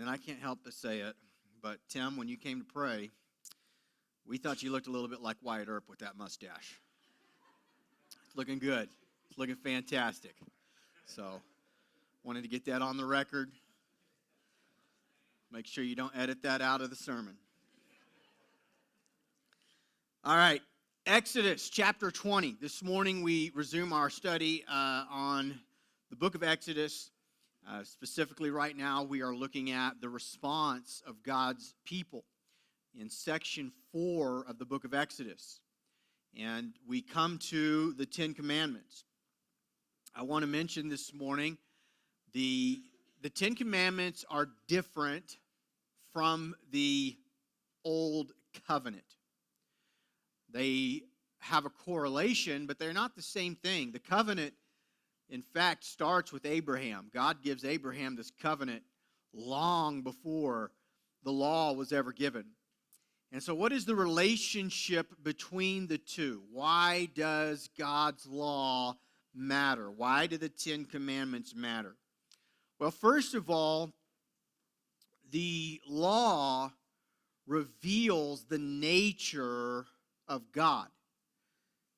and I can't help but say it, but Tim, when you came to pray, we thought you looked a little bit like Wyatt Earp with that mustache. It's looking good. It's looking fantastic. So, wanted to get that on the record. Make sure you don't edit that out of the sermon. All right, Exodus chapter 20. This morning we resume our study on the book of Exodus. Specifically right now we are looking at the response of God's people in section 4 of the book of Exodus. And we come to the Ten Commandments. I want to mention this morning the Ten Commandments are different from the Old Covenant. They have a correlation, but they're not the same thing. The covenant, in fact, starts with Abraham. God gives Abraham this covenant long before the law was ever given. And so what is the relationship between the two? Why does God's law matter? Why do the Ten Commandments matter? Well, first of all, the law reveals the nature of God.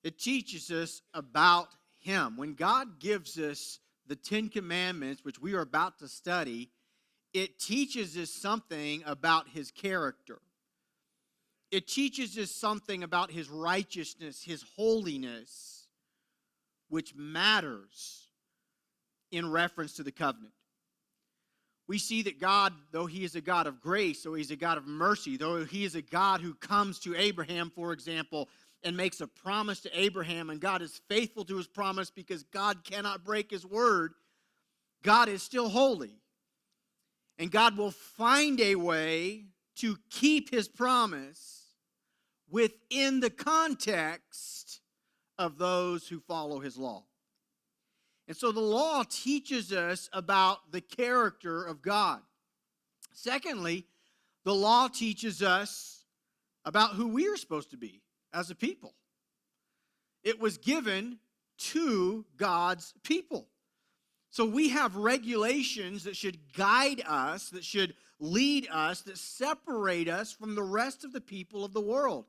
It teaches us about Him. When God gives us the Ten Commandments, which we are about to study, it teaches us something about His character. It teaches us something about His righteousness, His holiness, which matters in reference to the covenant. We see that God, though He is a God of grace, though He's a God of mercy, though He is a God who comes to Abraham, for example, and makes a promise to Abraham, and God is faithful to His promise because God cannot break His word, God is still holy. And God will find a way to keep His promise within the context of those who follow His law. And so the law teaches us about the character of God. Secondly, the law teaches us about who we are supposed to be as a people. It was given to God's people. So we have regulations that should guide us, that should lead us, that separate us from the rest of the people of the world.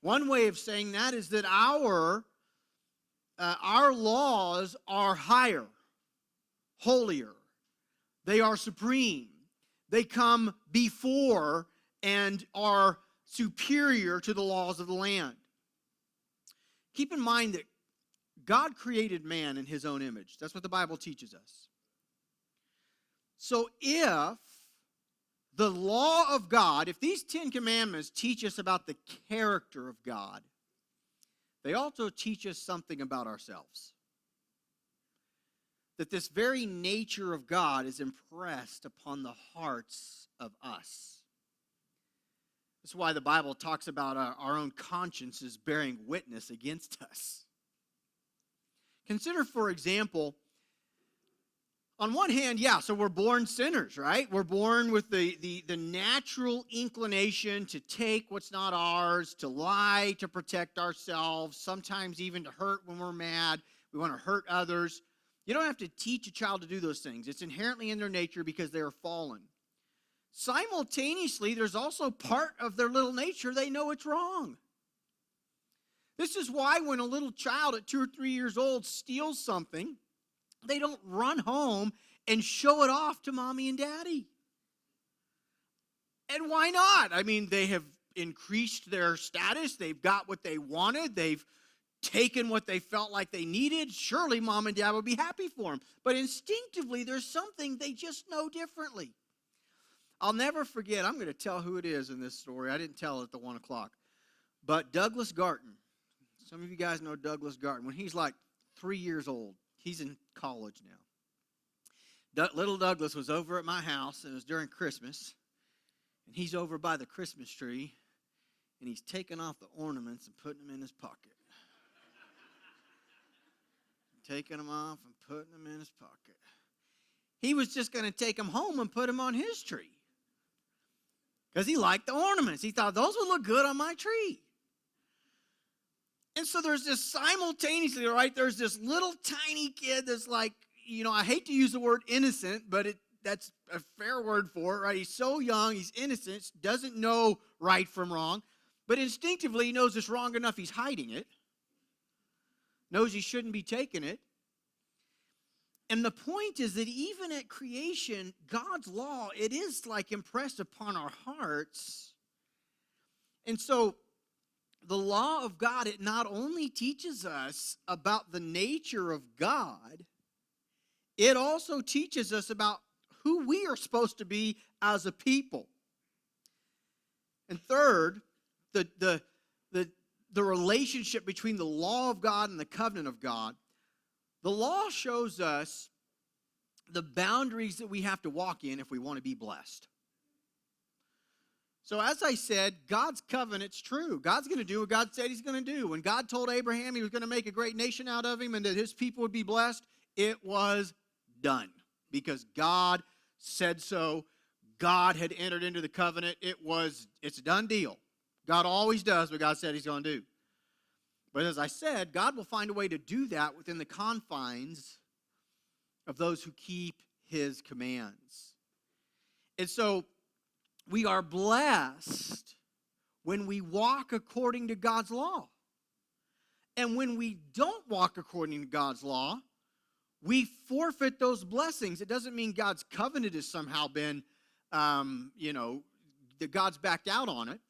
One way of saying that is that our laws are higher, holier. They are supreme. They come before and are superior to the laws of the land. Keep in mind that God created man in His own image. That's what the Bible teaches us. So if the law of God, if these Ten Commandments teach us about the character of God, they also teach us something about ourselves. That this very nature of God is impressed upon the hearts of us. That's why the Bible talks about our own consciences bearing witness against us. Consider, for example, on one hand, so we're born sinners, right? We're born with the natural inclination to take what's not ours, to lie, to protect ourselves, sometimes even to hurt when we're mad. We want to hurt others. You don't have to teach a child to do those things. It's inherently in their nature because they are fallen. Simultaneously, there's also part of their little nature they know it's wrong. This is why when a little child at 2 or 3 years old steals something, they don't run home and show it off to mommy and daddy. And why not? I mean, they have increased their status. They've got what they wanted. They've taken what they felt like they needed. Surely mom and dad would be happy for them. But instinctively, there's something they just know differently. I'll never forget, I'm going to tell who it is in this story. I didn't tell it at the 1 o'clock. But Douglas Garton. Some of you guys know Douglas Garton. When he's like 3 years old, he's in college now. Little Douglas was over at my house, and it was during Christmas. And he's over by the Christmas tree, and he's taking off the ornaments and putting them in his pocket. Taking them off and putting them in his pocket. He was just going to take them home and put them on his tree. Because he liked the ornaments. He thought those would look good on my tree. And so there's this simultaneously, right, there's this little tiny kid that's like, I hate to use the word innocent, but that's a fair word for it, right? He's so young, he's innocent, doesn't know right from wrong, but instinctively he knows it's wrong enough he's hiding it, knows he shouldn't be taking it. And the point is that even at creation, God's law, it is like impressed upon our hearts. And so the law of God, it not only teaches us about the nature of God, it also teaches us about who we are supposed to be as a people. And third, the relationship between the law of God and the covenant of God. The law shows us the boundaries that we have to walk in if we want to be blessed. So as I said, God's covenant's true. God's going to do what God said he's going to do. When God told Abraham he was going to make a great nation out of him and that his people would be blessed, it was done. Because God said so. God had entered into the covenant. It's a done deal. God always does what God said he's going to do. But as I said, God will find a way to do that within the confines of those who keep his commands. And so we are blessed when we walk according to God's law. And when we don't walk according to God's law, we forfeit those blessings. It doesn't mean God's covenant has somehow been, that God's backed out on it.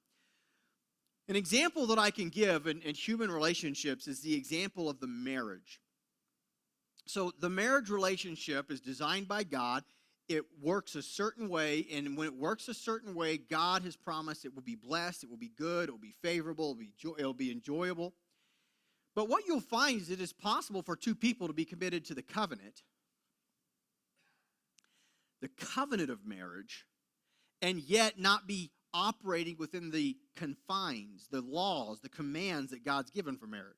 An example that I can give in human relationships is the example of the marriage. So the marriage relationship is designed by God. It works a certain way, and when it works a certain way, God has promised it will be blessed, it will be good, it will be favorable, it will be enjoyable. But what you'll find is it is possible for two people to be committed to the covenant of marriage, and yet not be operating within the confines, the laws, the commands that God's given for marriage.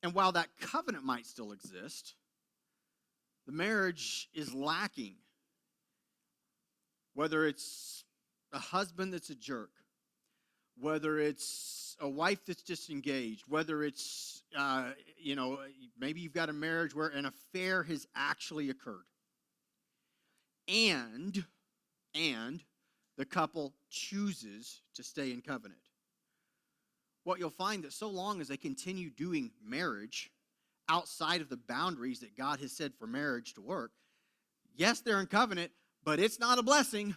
And while that covenant might still exist, the marriage is lacking. Whether it's a husband that's a jerk, whether it's a wife that's disengaged, whether it's, maybe you've got a marriage where an affair has actually occurred. And the couple chooses to stay in covenant. What you'll find that so long as they continue doing marriage outside of the boundaries that God has said for marriage to work, yes, they're in covenant, but it's not a blessing.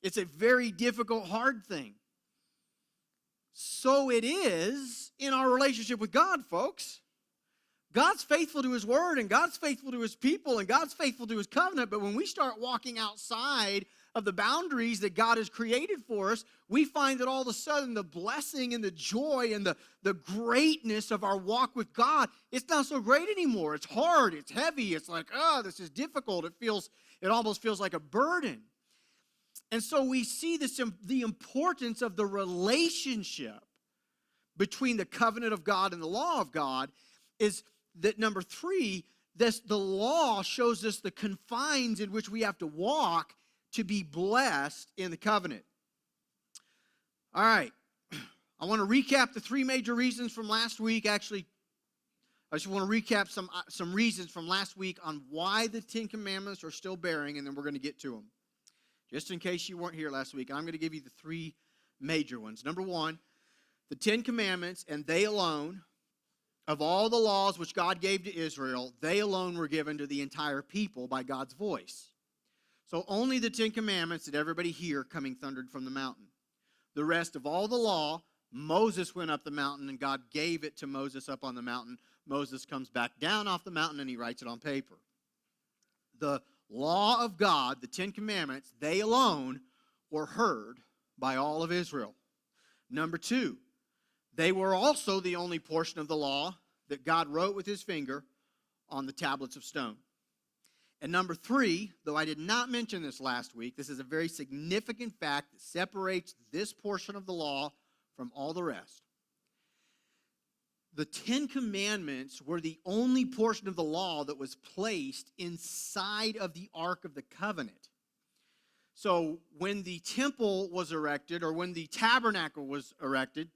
It's a very difficult, hard thing. So it is in our relationship with God, folks. God's faithful to his word, and God's faithful to his people, and God's faithful to his covenant. But when we start walking outside of the boundaries that God has created for us, we find that all of a sudden the blessing and the joy and the greatness of our walk with God, it's not so great anymore. It's hard, it's heavy, it's like, this is difficult. It almost feels like a burden. And so we see the importance of the relationship between the covenant of God and the law of God is that number 3, the law shows us the confines in which we have to walk to be blessed in the covenant. All right. I want to recap the 3 major reasons from last week. Actually, I just want to recap some reasons from last week on why the 10 Commandments are still bearing, and then we're going to get to them. Just in case you weren't here last week, I'm going to give you the 3 major ones. Number 1, the 10 Commandments, and they alone, of all the laws which God gave to Israel, they alone were given to the entire people by God's voice. So only the 10 Commandments did everybody hear coming thundered from the mountain. The rest of all the law, Moses went up the mountain and God gave it to Moses up on the mountain. Moses comes back down off the mountain and he writes it on paper. The law of God, the 10 Commandments, they alone were heard by all of Israel. Number 2, they were also the only portion of the law that God wrote with his finger on the tablets of stone. And number 3, though I did not mention this last week, this is a very significant fact that separates this portion of the law from all the rest. The 10 Commandments were the only portion of the law that was placed inside of the Ark of the Covenant. So when the temple was erected, or when the tabernacle was erected,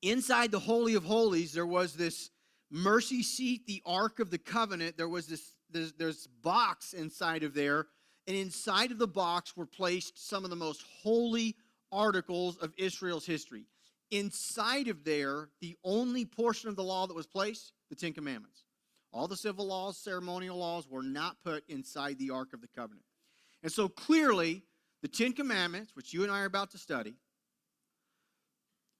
inside the Holy of Holies, there was this mercy seat, the Ark of the Covenant. There was there's box inside of there, and inside of the box were placed some of the most holy articles of Israel's history. Inside of there, the only portion of the law that was placed, the Ten Commandments. All the civil laws, ceremonial laws were not put inside the Ark of the Covenant. And so clearly, the Ten Commandments, which you and I are about to study,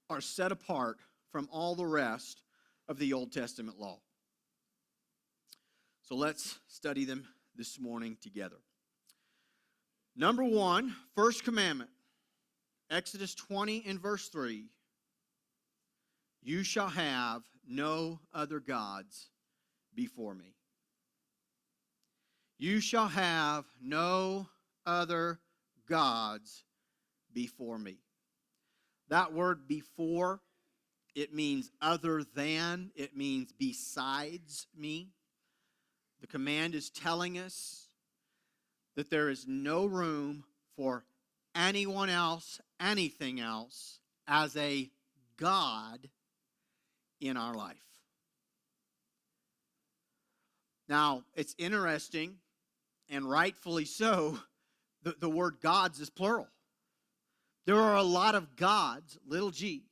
are set apart from all the rest of the Old Testament law. So let's study them this morning together. Number one, first commandment, Exodus 20 and verse 3. You shall have no other gods before me. You shall have no other gods before me. That word before, it means other than, it means besides me. The command is telling us that there is no room for anyone else, anything else, as a God in our life. Now, it's interesting, and rightfully so, the word gods is plural. There are a lot of gods, little g,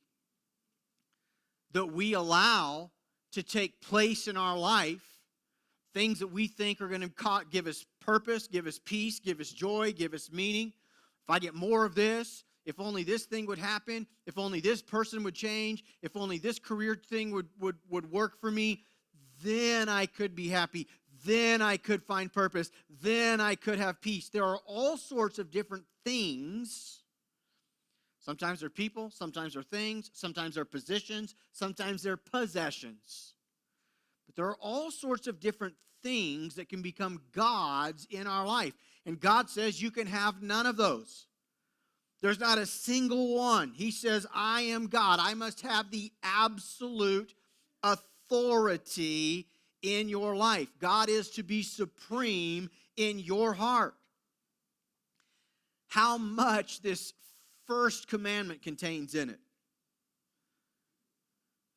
that we allow to take place in our life, things that we think are going to give us purpose, give us peace, give us joy, give us meaning. If I get more of this, if only this thing would happen, if only this person would change, if only this career thing would work for me, then I could be happy, then I could find purpose, then I could have peace. There are all sorts of different things. Sometimes they're people, sometimes they're things, sometimes they're positions, sometimes they're possessions. But there are all sorts of different things that can become gods in our life. And God says you can have none of those. There's not a single one. He says, I am God. I must have the absolute authority in your life. God is to be supreme in your heart. How much this first commandment contains in it.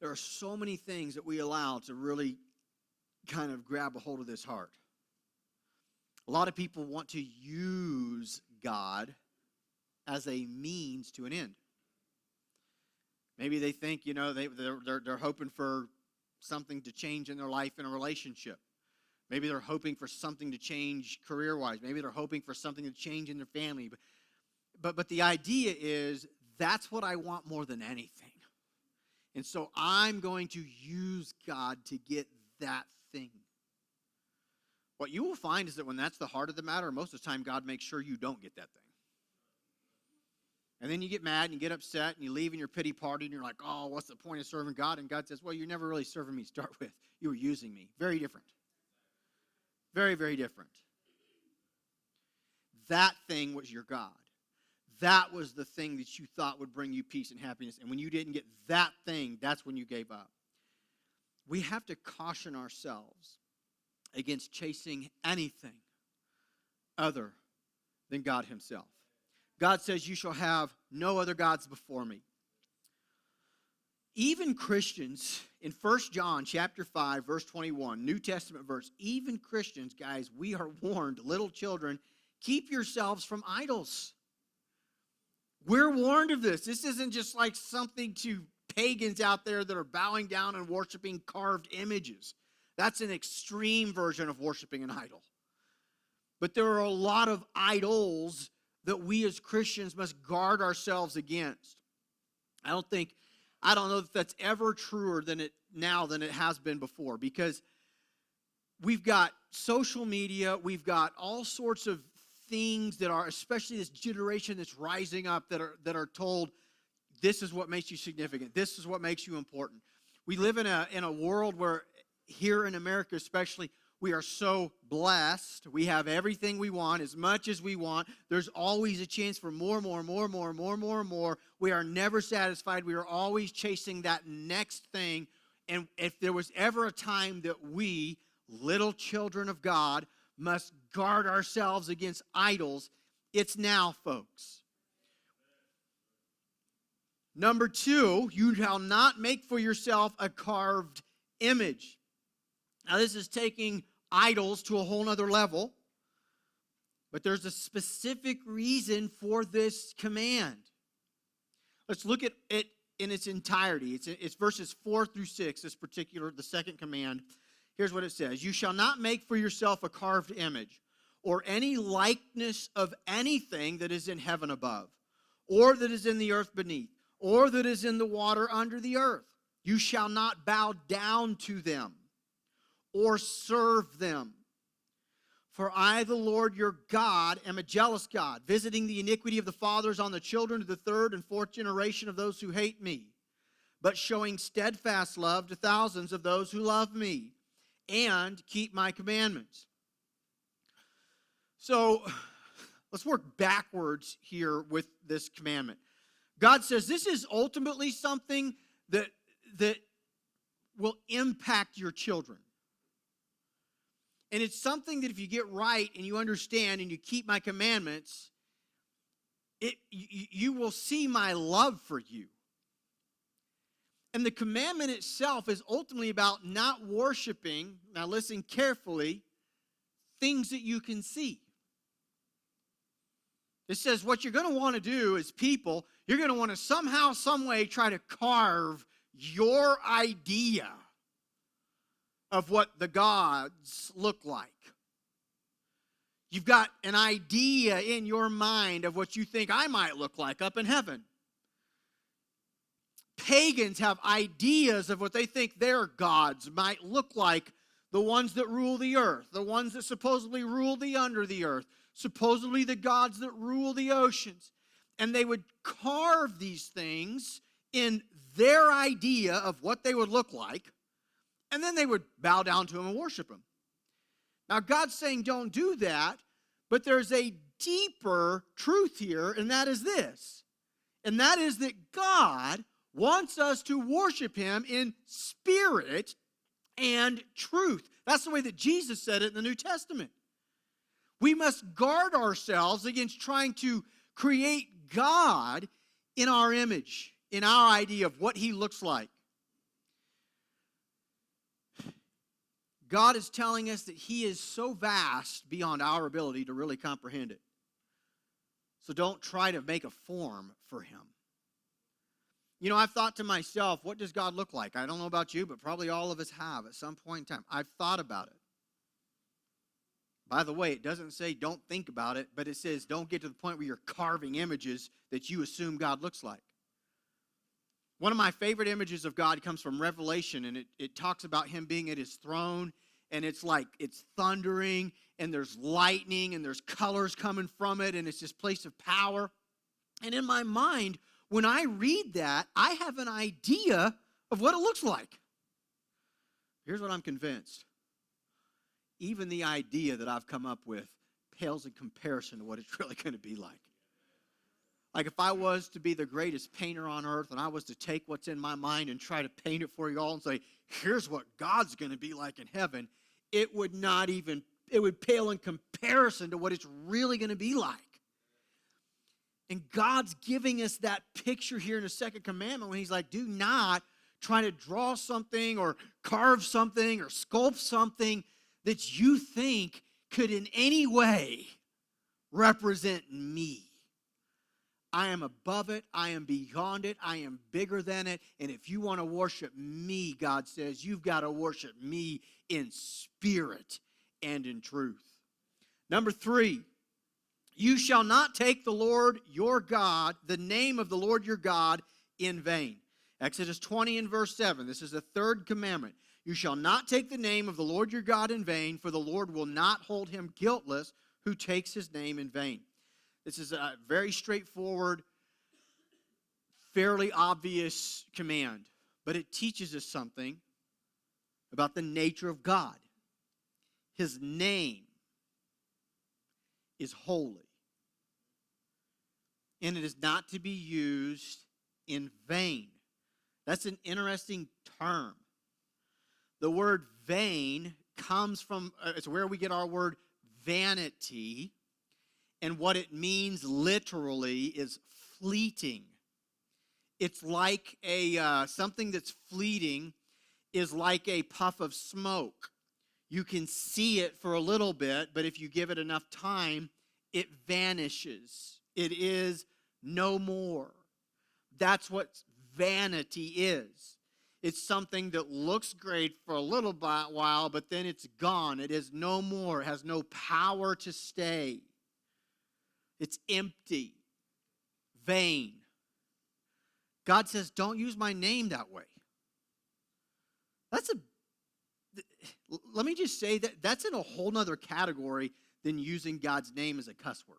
There are so many things that we allow to really kind of grab a hold of this heart. A lot of people want to use God as a means to an end. Maybe they think, they're hoping for something to change in their life in a relationship. Maybe they're hoping for something to change career-wise. Maybe they're hoping for something to change in their family. But the idea is, that's what I want more than anything. And so I'm going to use God to get that thing. What you will find is that when that's the heart of the matter, most of the time God makes sure you don't get that thing. And then you get mad and you get upset and you leave in your pity party and you're like, oh, what's the point of serving God? And God says, well, you're never really serving me to start with. You were using me. Very different. Very, very different. That thing was your God. That was the thing that you thought would bring you peace and happiness. And when you didn't get that thing, that's when you gave up. We have to caution ourselves against chasing anything other than God himself. God says, you shall have no other gods before me. Even Christians, in 1 John chapter 5, verse 21, New Testament verse, even Christians, guys, we are warned, little children, keep yourselves from idols. We're warned of this. This isn't just like something to pagans out there that are bowing down and worshiping carved images. That's an extreme version of worshiping an idol. But there are a lot of idols that we as Christians must guard ourselves against. I don't know if that's ever truer than it has been before, because we've got social media, we've got all sorts of things that are, especially this generation that's rising up, that are told, this is what makes you significant, this is what makes you important. We live in a world where, here in America especially, we are so blessed. We have everything we want, as much as we want. There's always a chance for more. We are never satisfied. We are always chasing that next thing. And if there was ever a time that we, little children of God, must guard ourselves against idols, it's now, folks. Number 2, you shall not make for yourself a carved image. Now, this is taking idols to a whole nother level. But there's a specific reason for this command. Let's look at it in its entirety. It's verses 4 through 6, the second command. Here's what it says. You shall not make for yourself a carved image or any likeness of anything that is in heaven above, or that is in the earth beneath, or that is in the water under the earth. You shall not bow down to them or serve them. For I, the Lord your God, am a jealous God, visiting the iniquity of the fathers on the children to the third and fourth generation of those who hate me, but showing steadfast love to thousands of those who love me and keep my commandments. So let's work backwards here with this commandment. God says this is ultimately something that will impact your children. And it's something that if you get right and you understand and you keep my commandments, you will see my love for you. And the commandment itself is ultimately about not worshiping, now listen carefully, things that you can see. It says what you're going to want to do as people, you're going to want to somehow, some way try to carve your idea of what the gods look like. You've got an idea in your mind of what you think I might look like up in heaven. Pagans have ideas of what they think their gods might look like, the ones that rule the earth, the ones that supposedly rule the under the earth, supposedly the gods that rule the oceans. And they would carve these things in their idea of what they would look like, and then they would bow down to them and worship them. Now, God's saying don't do that, but there's a deeper truth here, and that is this. And that is that God wants us to worship him in spirit and truth. That's the way that Jesus said it in the New Testament. We must guard ourselves against trying to create God in our image, in our idea of what he looks like. God is telling us that he is so vast beyond our ability to really comprehend it. So don't try to make a form for him. You know, I've thought to myself, what does God look like? I don't know about you, but probably all of us have at some point in time. I've thought about it. By the way, it doesn't say don't think about it, but it says don't get to the point where you're carving images that you assume God looks like. One of my favorite images of God comes from Revelation, and it talks about him being at his throne, and it's like it's thundering, and there's lightning, and there's colors coming from it, and it's this place of power. And in my mind, when I read that, I have an idea of what it looks like. Here's what I'm convinced. Even the idea that I've come up with pales in comparison to what it's really going to be like. Like if I was to be the greatest painter on earth and I was to take what's in my mind and try to paint it for you all and say, here's what God's going to be like in heaven, it would pale in comparison to what it's really going to be like. And God's giving us that picture here in the second commandment when he's like, do not try to draw something or carve something or sculpt something that you think could in any way represent me. I am above it. I am beyond it. I am bigger than it. And if you want to worship me, God says, you've got to worship me in spirit and in truth. Number 3, you shall not take the Lord your God, the name of the Lord your God, in vain. Exodus 20 and verse 7. This is the third commandment. You shall not take the name of the Lord your God in vain, for the Lord will not hold him guiltless who takes his name in vain. This is a very straightforward, fairly obvious command, but it teaches us something about the nature of God. His name is holy, and it is not to be used in vain. That's an interesting term. The word vain comes from, it's where we get our word vanity. And what it means literally is fleeting. It's like something that's fleeting is like a puff of smoke. You can see it for a little bit, but if you give it enough time, it vanishes. It is no more. That's what vanity is. It's something that looks great for a little while, but then it's gone. It is no more. It has no power to stay. It's empty, vain. God says, don't use my name that way. Let me just say that that's in a whole nother category than using God's name as a cuss word.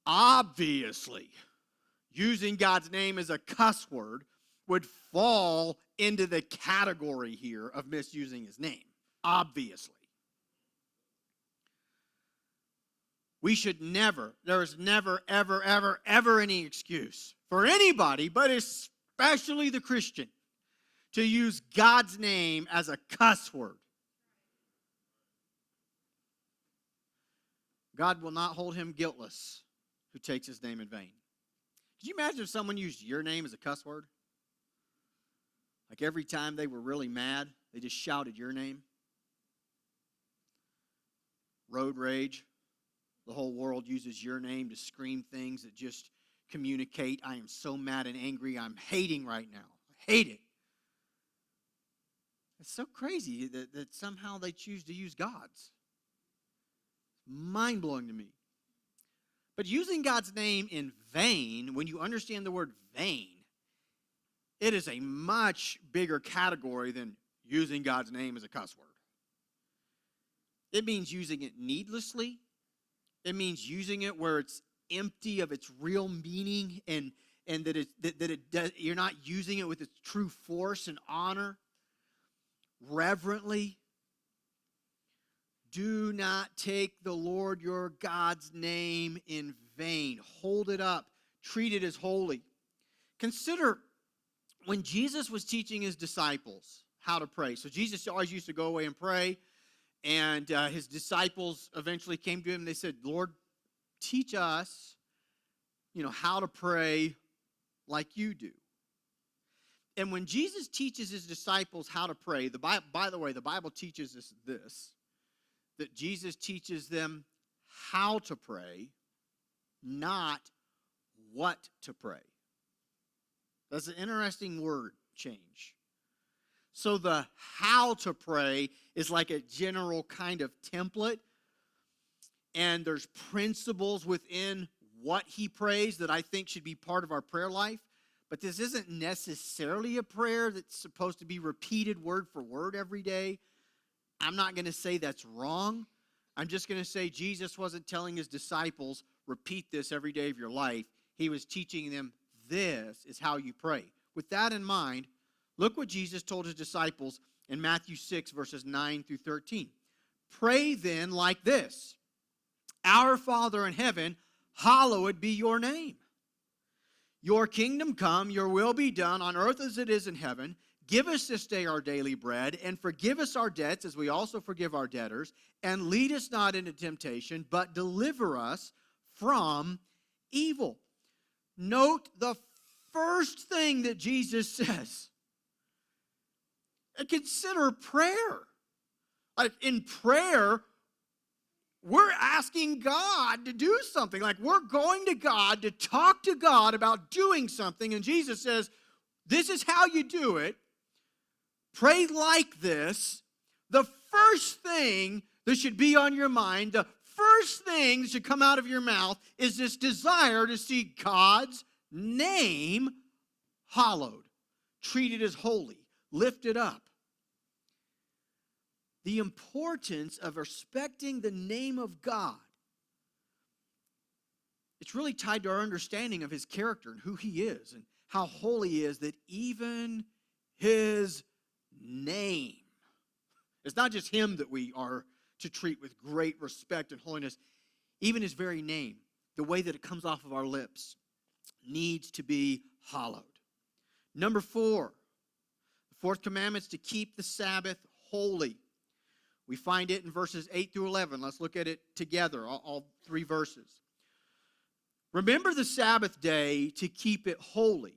Obviously, using God's name as a cuss word would fall into the category here of misusing his name. Obviously. We should never, there is never, ever, ever, ever any excuse for anybody, but especially the Christian, to use God's name as a cuss word. God will not hold him guiltless who takes his name in vain. Could you imagine if someone used your name as a cuss word? Like every time they were really mad, they just shouted your name. Road rage. The whole world uses your name to scream things that just communicate, I am so mad and angry, I'm hating right now. I hate it. It's so crazy that somehow they choose to use God's. Mind-blowing to me. But using God's name in vain, when you understand the word vain, it is a much bigger category than using God's name as a cuss word. It means using it needlessly. It means using it where it's empty of its real meaning and you're not using it with its true force and honor. Reverently. Do not take the Lord your God's name in vain. Hold it up. Treat it as holy. Consider when Jesus was teaching his disciples how to pray. So Jesus always used to go away and pray. And his disciples eventually came to him and they said, Lord, teach us, how to pray like you do. And when Jesus teaches his disciples how to pray, by the way, the Bible teaches us this, that Jesus teaches them how to pray, not what to pray. That's an interesting word change. So the how to pray is like a general kind of template. And there's principles within what he prays that I think should be part of our prayer life. But this isn't necessarily a prayer that's supposed to be repeated word for word every day. I'm not going to say that's wrong. I'm just going to say Jesus wasn't telling his disciples, repeat this every day of your life. He was teaching them, this is how you pray. With that in mind, look what Jesus told his disciples in Matthew 6, verses 9 through 13. Pray then like this. Our Father in heaven, hallowed be your name. Your kingdom come, your will be done on earth as it is in heaven. Give us this day our daily bread, and forgive us our debts as we also forgive our debtors. And lead us not into temptation, but deliver us from evil. Note the first thing that Jesus says. And consider prayer. Like in prayer, we're asking God to do something. Like we're going to God to talk to God about doing something. And Jesus says, this is how you do it. Pray like this. The first thing that should be on your mind, the first thing that should come out of your mouth is this desire to see God's name hallowed, treated as holy, lifted up. The importance of respecting the name of God. It's really tied to our understanding of his character and who he is and how holy he is, that even his name. It's not just him that we are to treat with great respect and holiness. Even his very name, the way that it comes off of our lips, needs to be hallowed. Number 4, the fourth commandment is to keep the Sabbath holy. We find it in verses 8 through 11. Let's look at it together, all 3 verses. Remember the Sabbath day to keep it holy.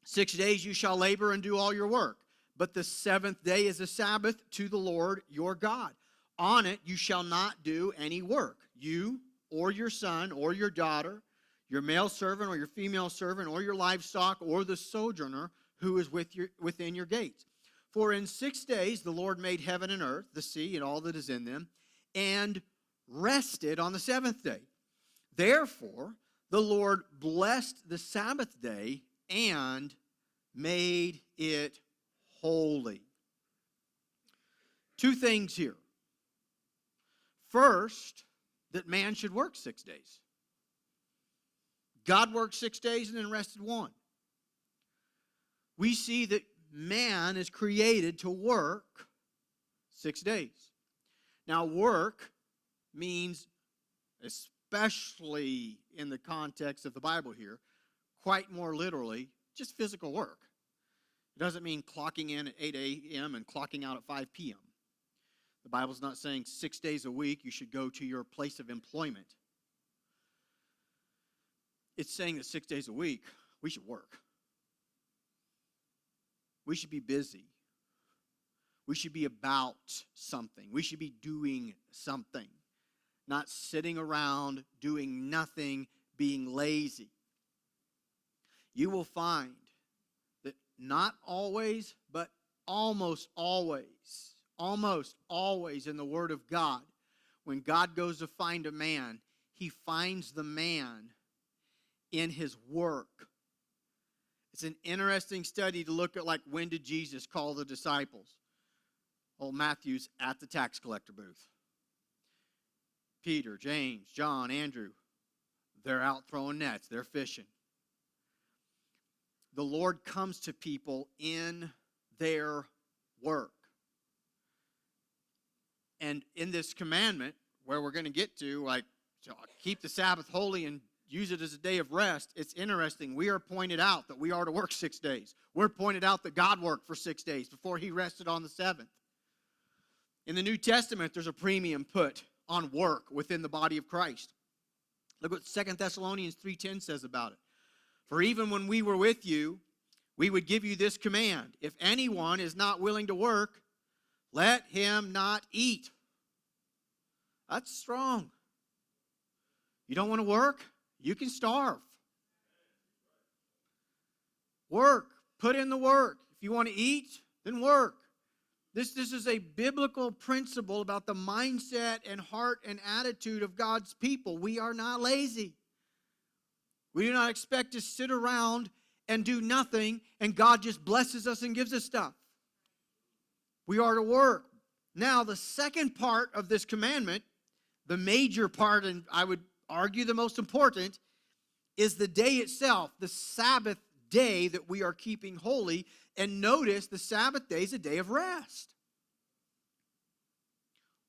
6 days you shall labor and do all your work. but the seventh day is a Sabbath to the Lord your God. On it you shall not do any work, you or your son or your daughter, your male servant or your female servant, or your livestock, or the sojourner who is within your gates. For in 6 days the Lord made heaven and earth, the sea, and all that is in them, and rested on the seventh day. Therefore, the Lord blessed the Sabbath day and made it holy. Two things here. First, that man should work 6 days. God worked 6 days and then rested one. We see that man is created to work 6 days. Now, work means, especially in the context of the Bible here, quite more literally, just physical work. It doesn't mean clocking in at 8 a.m. and clocking out at 5 p.m. The Bible's not saying 6 days a week you should go to your place of employment. It's saying that 6 days a week we should work. We should be busy. We should be about something. We should be doing something. Not sitting around doing nothing, being lazy. You will find that not always, but almost always in the Word of God, when God goes to find a man, He finds the man in his work. It's an interesting study to look at, like, when did Jesus call the disciples? Well, Matthew's at the tax collector booth. Peter, James, John, Andrew, they're out throwing nets. They're fishing. The Lord comes to people in their work. And in this commandment, where we're going to get to, like, keep the Sabbath holy and use it as a day of rest, it's interesting. We are pointed out that we are to work 6 days. We're pointed out that God worked for 6 days before He rested on the seventh. In the New Testament, there's a premium put on work within the body of Christ. Look what 2 Thessalonians 3:10 says about it. For even when we were with you, we would give you this command: if anyone is not willing to work, let him not eat. That's strong. You don't want to work? You can starve. Work. Put in the work. If you want to eat, then work. This is a biblical principle about the mindset and heart and attitude of God's people. We are not lazy. We do not expect to sit around and do nothing and God just blesses us and gives us stuff. We are to work. Now, the second part of this commandment, the major part, and I would argue the most important, is the day itself, the Sabbath day that we are keeping holy. And notice the Sabbath day is a day of rest.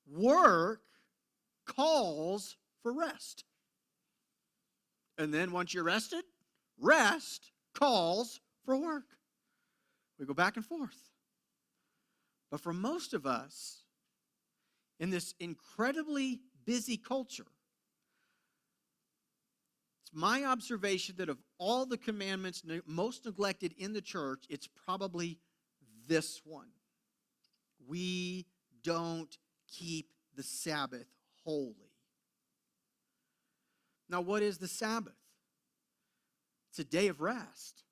Work calls for rest. And then once you're rested, rest calls for work. We go back and forth. But for most of us, in this incredibly busy culture, it's my observation that of all the commandments most neglected in the church, it's probably this one. We don't keep the Sabbath holy. Now, what is the Sabbath? It's a day of rest.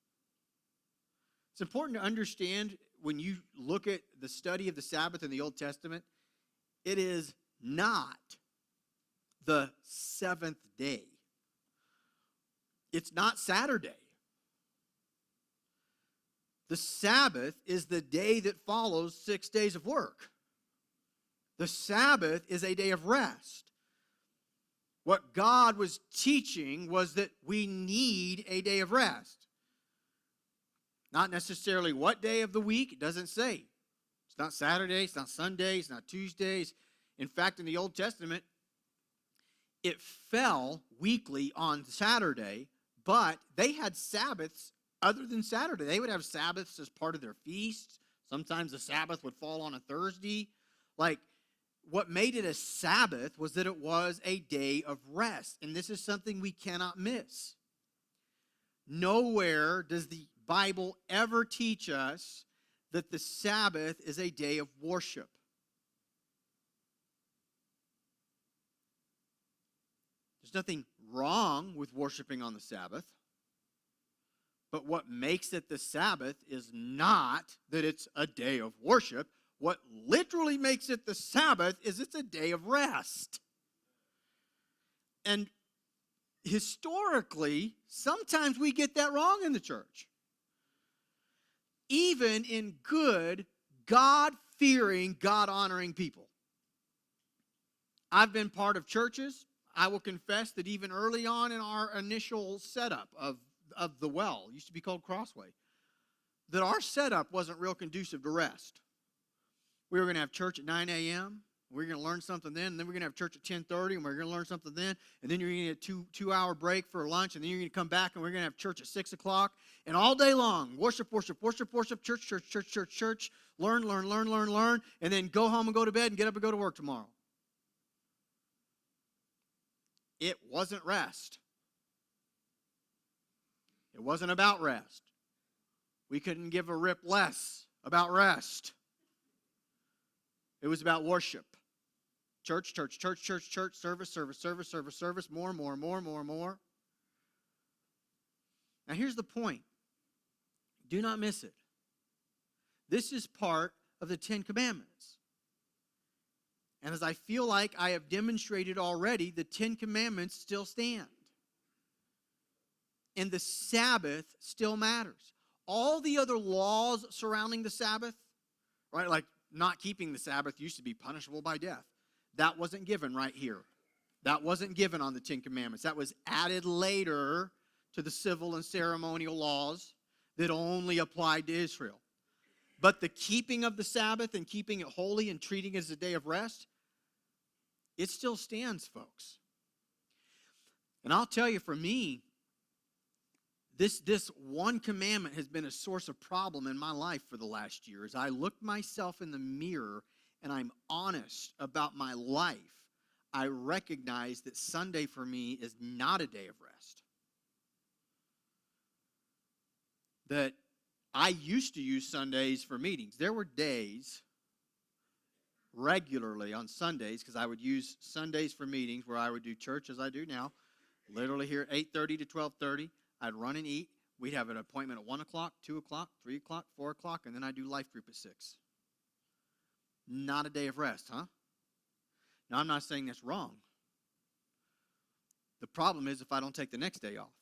It's important to understand when you look at the study of the Sabbath in the Old Testament, it is not the seventh day. It's not Saturday. The Sabbath is the day that follows 6 days of work. The Sabbath is a day of rest. What God was teaching was that we need a day of rest. Not necessarily what day of the week, it doesn't say. It's not Saturday, it's not Sunday, it's not Tuesdays. In fact, in the Old Testament, it fell weekly on Saturday, but they had Sabbaths other than Saturday. They would have Sabbaths as part of their feasts. Sometimes the Sabbath would fall on a Thursday. Like, what made it a Sabbath was that it was a day of rest. And this is something we cannot miss. Nowhere does the Bible ever teach us that the Sabbath is a day of worship. There's nothing wrong with worshiping on the Sabbath. But what makes it the Sabbath is not that it's a day of worship. What literally makes it the Sabbath is it's a day of rest. And historically, sometimes we get that wrong in the church. Even in good, God-fearing, God-honoring people. I've been part of churches. I will confess that even early on in our initial setup of the well, used to be called Crossway, that our setup wasn't real conducive to rest. We were going to have church at 9 a.m., we were going to learn something then, and then we're going to have church at 10:30, and we're going to learn something then, and then you're going to get a two-hour break for lunch, and then you're going to come back, and we're going to have church at 6 o'clock, and all day long, worship, worship, worship, worship, church, church, church, church, church, learn, learn, learn, learn, learn, and then go home and go to bed and get up and go to work tomorrow. It wasn't rest. It wasn't about rest. We couldn't give a rip less about rest. It was about worship. Church, church, church, church, church, service, service, service, service, service, more, more, more, more, more. Now here's the point. Do not miss it. This is part of the Ten Commandments. And as I feel like I have demonstrated already, the Ten Commandments still stand. And the Sabbath still matters. All the other laws surrounding the Sabbath, right, like not keeping the Sabbath used to be punishable by death. That wasn't given right here. That wasn't given on the Ten Commandments. That was added later to the civil and ceremonial laws that only applied to Israel. But the keeping of the Sabbath and keeping it holy and treating it as a day of rest, it still stands, folks. And I'll tell you, for me, this one commandment has been a source of problem in my life for the last year. As I look myself in the mirror and I'm honest about my life, I recognize that Sunday for me is not a day of rest. That I used to use Sundays for meetings. There were days regularly on Sundays, because I would use Sundays for meetings where I would do church as I do now, literally here at 8:30 to 12:30. I'd run and eat. We'd have an appointment at 1 o'clock, 2 o'clock, 3 o'clock, 4 o'clock, and then I'd do life group at 6. Not a day of rest, huh? Now, I'm not saying that's wrong. The problem is if I don't take the next day off.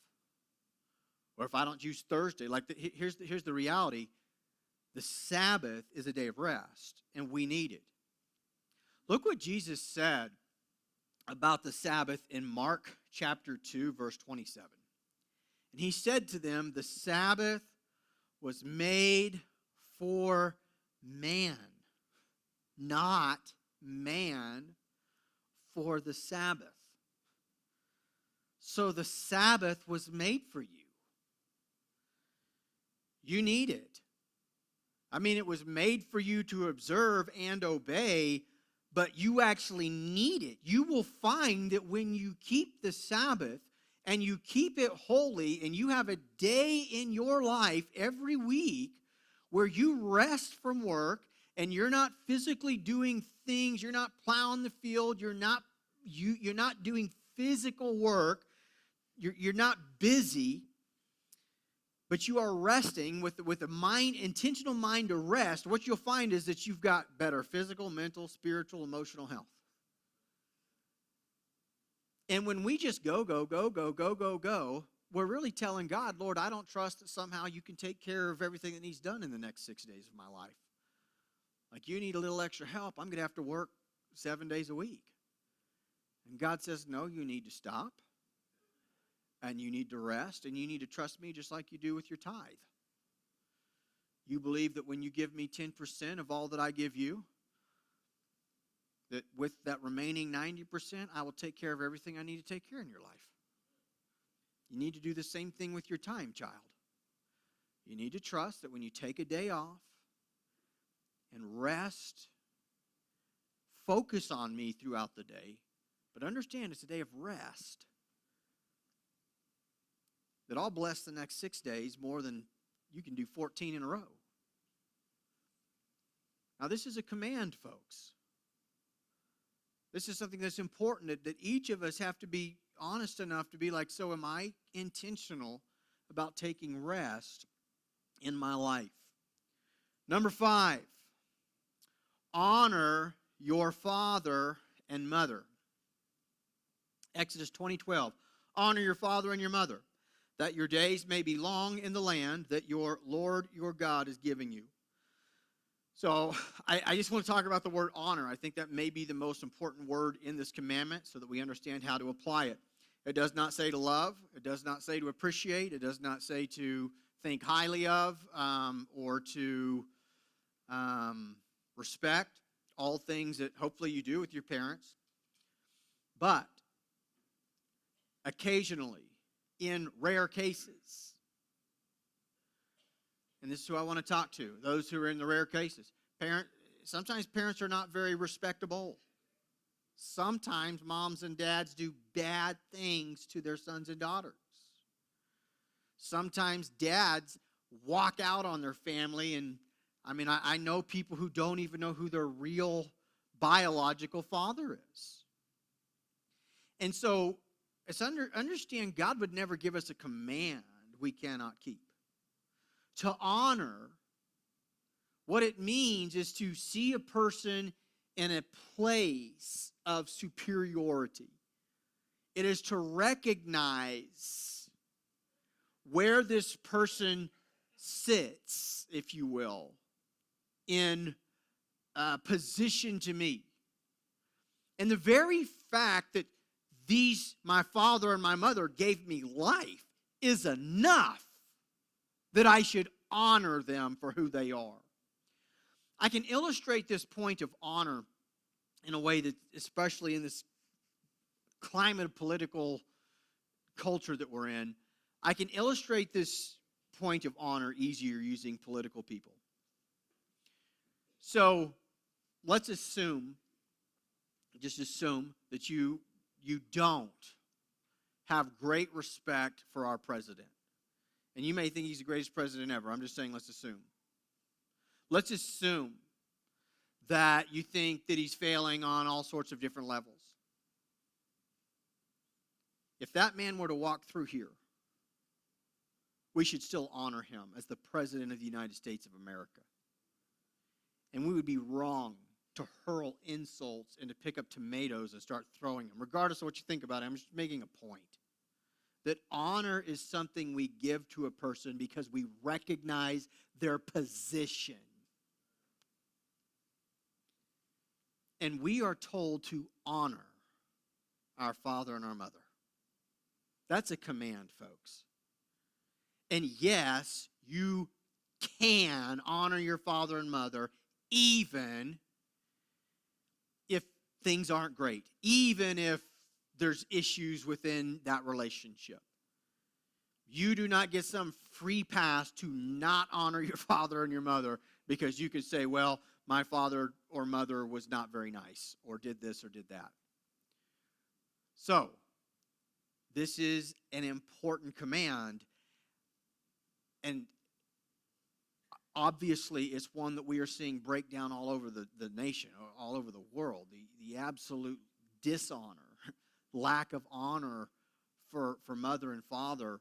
Or if I don't use Thursday. Here's the reality. The Sabbath is a day of rest, and we need it. Look what Jesus said about the Sabbath in Mark chapter 2, verse 27. And he said to them, the Sabbath was made for man, not man for the Sabbath. So the Sabbath was made for you. You need it. I mean, it was made for you to observe and obey, but you actually need it. You will find that when you keep the Sabbath and you keep it holy and you have a day in your life every week where you rest from work and you're not physically doing things, you're not plowing the field, you're not doing physical work, you're not busy, but you are resting with a intentional mind to rest, what you'll find is that you've got better physical, mental, spiritual, emotional health. And when we just go, we're really telling God, Lord, I don't trust that somehow you can take care of everything that needs done in the next 6 days of my life. Like, you need a little extra help. I'm going to have to work 7 days a week. And God says, no, you need to stop. And you need to rest, and you need to trust me just like you do with your tithe. You believe that when you give me 10% of all that I give you, that with that remaining 90%, I will take care of everything I need to take care of in your life. You need to do the same thing with your time, child. You need to trust that when you take a day off and rest, focus on me throughout the day, but understand it's a day of rest. That I'll bless the next 6 days more than you can do 14 in a row. Now, this is a command, folks. This is something that's important that each of us have to be honest enough to be like, so am I intentional about taking rest in my life? Number 5, honor your father and mother. Exodus 20:12. Honor your father and your mother, that your days may be long in the land that your Lord your God is giving you. So I just want to talk about the word honor. I think that may be the most important word in this commandment so that we understand how to apply it. It does not say to love. It does not say to appreciate. It does not say to think highly of or to respect. All things that hopefully you do with your parents. But occasionally, in rare cases, and this is who I want to talk to, those who are in the rare cases. Sometimes parents are not very respectable. Sometimes moms and dads do bad things to their sons and daughters. Sometimes dads walk out on their family, and I know people who don't even know who their real biological father is. And so, understand God would never give us a command we cannot keep. To honor, what it means is to see a person in a place of superiority. It is to recognize where this person sits, if you will, in position to me. And the very fact that my father and my mother gave me life is enough that I should honor them for who they are. I can illustrate this point of honor in a way that, especially in this climate of political culture that we're in, I can illustrate this point of honor easier using political people. So let's just assume that you don't have great respect for our president. And you may think he's the greatest president ever. I'm just saying, let's assume. Let's assume that you think that he's failing on all sorts of different levels. If that man were to walk through here, we should still honor him as the President of the United States of America. And we would be wrong to hurl insults and to pick up tomatoes and start throwing them. Regardless of what you think about it, I'm just making a point. That honor is something we give to a person because we recognize their position. And we are told to honor our father and our mother. That's a command, folks. And yes, you can honor your father and mother even if things aren't great, even if there's issues within that relationship. You do not get some free pass to not honor your father and your mother because you could say, well, my father or mother was not very nice or did this or did that. So, this is an important command, and obviously it's one that we are seeing break down all over the nation, all over the world. The absolute dishonor, lack of honor for mother and father.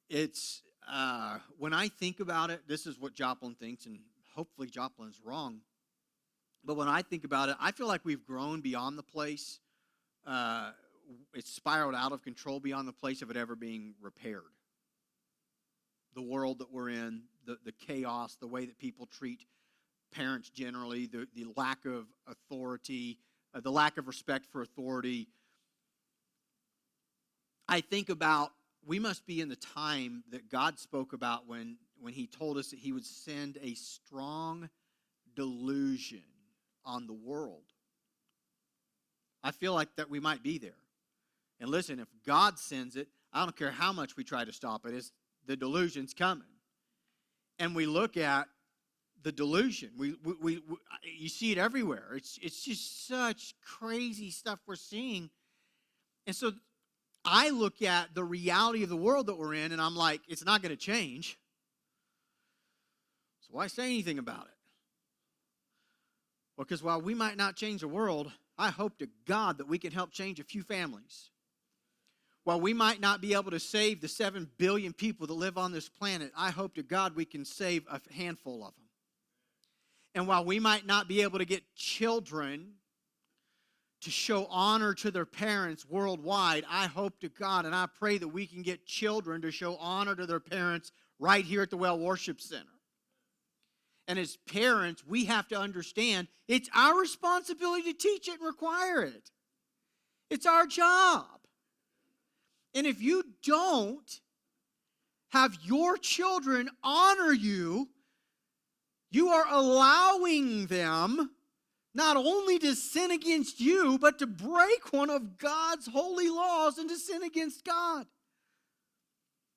It's, when I think about it, this is what Joplin thinks, and hopefully Joplin's wrong. But when I think about it, I feel like we've grown beyond the place. It's spiraled out of control beyond the place of it ever being repaired. The world that we're in, the chaos, the way that people treat parents generally, the lack of authority, the lack of respect for authority. I think about, we must be in the time that God spoke about when he told us that he would send a strong delusion on the world. I feel like that we might be there. And listen, if God sends it, I don't care how much we try to stop it, the delusion's coming. And we look at the delusion. You see it everywhere. It's just such crazy stuff we're seeing. And so I look at the reality of the world that we're in, and I'm like, it's not going to change. So why say anything about it? Well, because while we might not change the world, I hope to God that we can help change a few families. While we might not be able to save the 7 billion people that live on this planet, I hope to God we can save a handful of them. And while we might not be able to get children to show honor to their parents worldwide, I hope to God and I pray that we can get children to show honor to their parents right here at the Well Worship Center. And as parents, we have to understand it's our responsibility to teach it and require it. It's our job. And if you don't have your children honor you, you are allowing them not only to sin against you, but to break one of God's holy laws and to sin against God.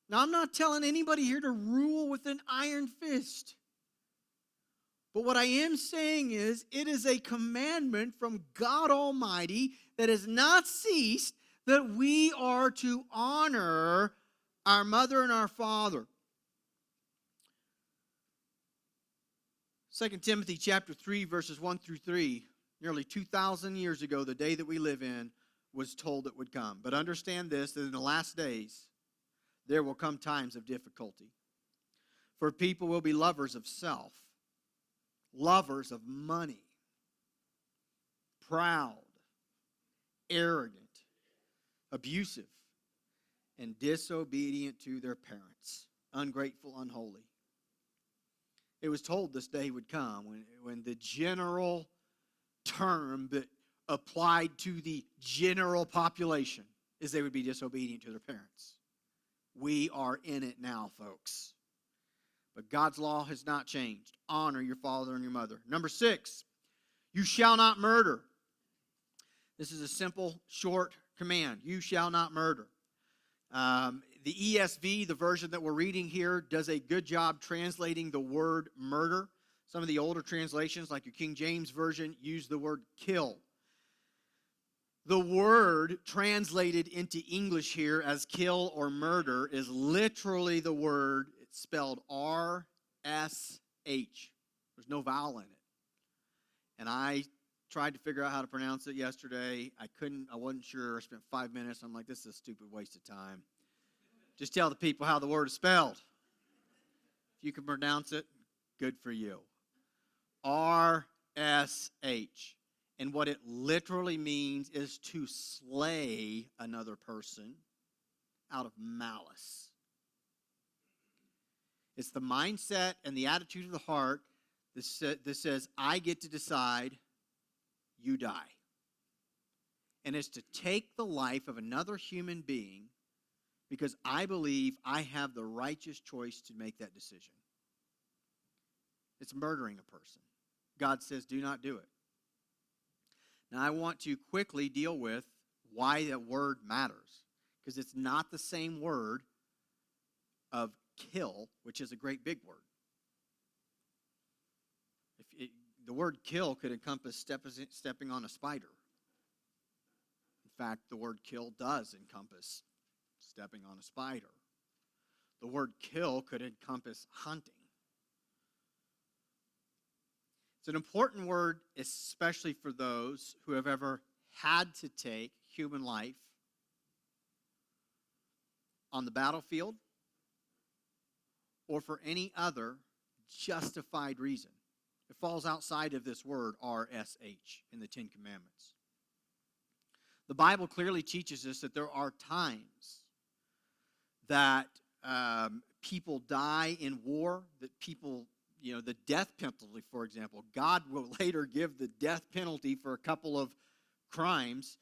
Now, I'm not telling anybody here to rule with an iron fist. But what I am saying is, it is a commandment from God Almighty that has not ceased that we are to honor our mother and our father. 2 Timothy chapter 3, verses 1 through 3, nearly 2,000 years ago, the day that we live in, was told it would come. But understand this, that in the last days, there will come times of difficulty. For people will be lovers of self, lovers of money, proud, arrogant, abusive, and disobedient to their parents, ungrateful, unholy. It was told this day would come when the general term that applied to the general population is they would be disobedient to their parents. We are in it now, folks. But God's law has not changed. Honor your father and your mother. Number 6, you shall not murder. This is a simple, short command. You shall not murder. The ESV, the version that we're reading here, does a good job translating the word murder. Some of the older translations, like your King James Version, use the word kill. The word translated into English here as kill or murder is literally the word, it's spelled R-S-H. There's no vowel in it. And I tried to figure out how to pronounce it yesterday. I wasn't sure. I spent 5 minutes. I'm like, this is a stupid waste of time. Just tell the people how the word is spelled. If you can pronounce it, good for you. R-S-H. And what it literally means is to slay another person out of malice. It's the mindset and the attitude of the heart that says, I get to decide, you die. And it's to take the life of another human being because I believe I have the righteous choice to make that decision. It's murdering a person. God says, do not do it. Now, I want to quickly deal with why that word matters, because it's not the same word of kill, which is a great big word. The word kill could encompass stepping on a spider. In fact, the word kill does encompass stepping on a spider. The word kill could encompass hunting. It's an important word, especially for those who have ever had to take human life on the battlefield or for any other justified reason. It falls outside of this word, R-S-H, in the Ten Commandments. The Bible clearly teaches us that there are times that people die in war, that people, the death penalty, for example. God will later give the death penalty for a couple of crimes